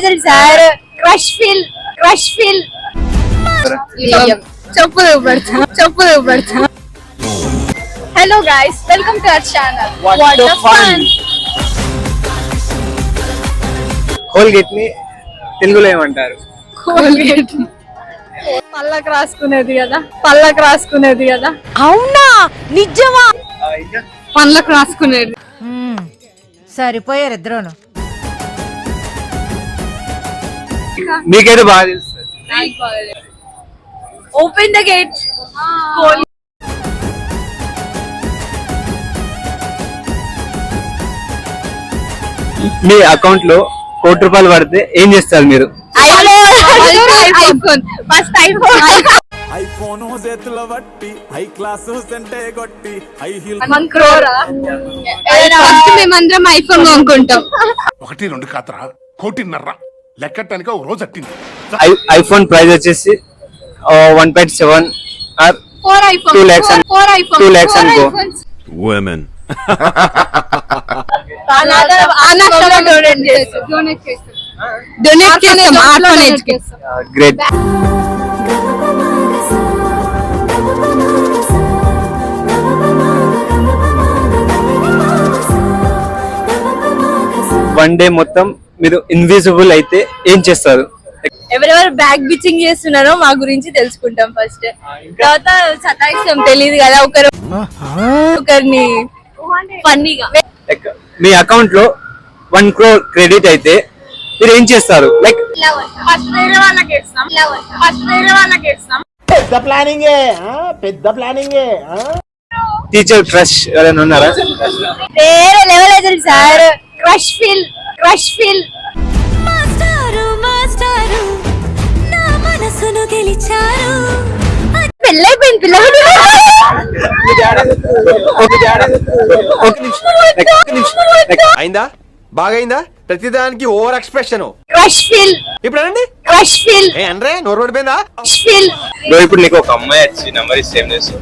Level sir crush feel చెప్పులు పెడతా hello guys welcome to our channel what the fun. Colgate ని తెలుగులో ఏమంటారు? కోల్గేట్ పళ్ళకి రాసుకునేది కదా. అవునా నిజమా? పళ్ళకి రాసుకునేది. సరిపోయారు ఇద్దరును. మీకైతే బాగా తెలుసు. Open the gate. Me account లో ₹1,00,00,000 పడితే ఏం చేస్తారు మీరు? ఐఫోన్ చేతుల బట్టి హై క్లాస్ సెంటే కొట్టి హై హీల్ మేమందరం ఐఫోన్ కొనుక్కుంటాం. 1-2 కాతరా 1,50,00,000 లెక్కటానికి ఒక రోజు అట్టింది. ఐఫోన్ ప్రైస్ వచ్చేసి 1.7 ఆర్ 2 lakhs అనుకో. Women. డొనేట్ చేస్తాం ఆర్ఫనేజ్ కి. గ్రేట్. వన్ డే మొత్తం మీరు ఇన్విజిబుల్ అయితే ఏం చేస్తారు? ఎవరెవరు బ్యాక్ బిచింగ్ చేస్తున్నారో మా గురించి తెలుసుకుంటాం ఫస్ట్. తర్వాత సతాయిస్తాం, తెలియదు కదా ఒకరిని ఫన్నీగా. మీ అకౌంట్ లో 1 crore క్రెడిట్ అయితే మీరు ఏం చేస్తారు? లైక్ టీచర్ క్రష్ ఎవరైనా ఉన్నారా? వేరే లెవెల్ అయితే సార్ క్రష్ ఫీల్ పెళ్ళైపోయింది పిల్లలు. అయిందా? బాగైందా? ప్రతిదానికి ఓవర్ ఎక్స్ప్రెషన్. క్రష్ ఫీల్ ఇప్పుడు అనండి. క్రష్ ఫీల్ అంటే నోరు పడిపోయిందా? ఫీల్. ఇప్పుడు నీకు ఒక అమ్మాయి వచ్చి నంబర్ ఇస్తే ఏం చేస్తావు?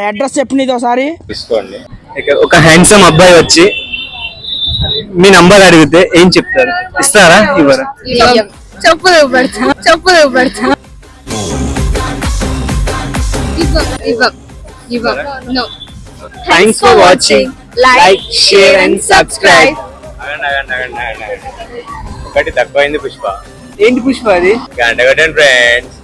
అడ్రస్ చెప్పు నీది ఒకసారి. తీసుకోండి. ఒక హ్యాండ్సమ్ అబ్బాయి వచ్చి మీ నంబర్ అడిగితే ఏం చెప్తారు? ఇస్తారా ఇవ్వరా? చెప్పులు పెడతా. No. Thanks for watching. Like, share and subscribe. ఒకటి తక్కువైంది పుష్ప. ఏంటి పుష్ప అది? గంట కొట్టండి ఫ్రెండ్స్.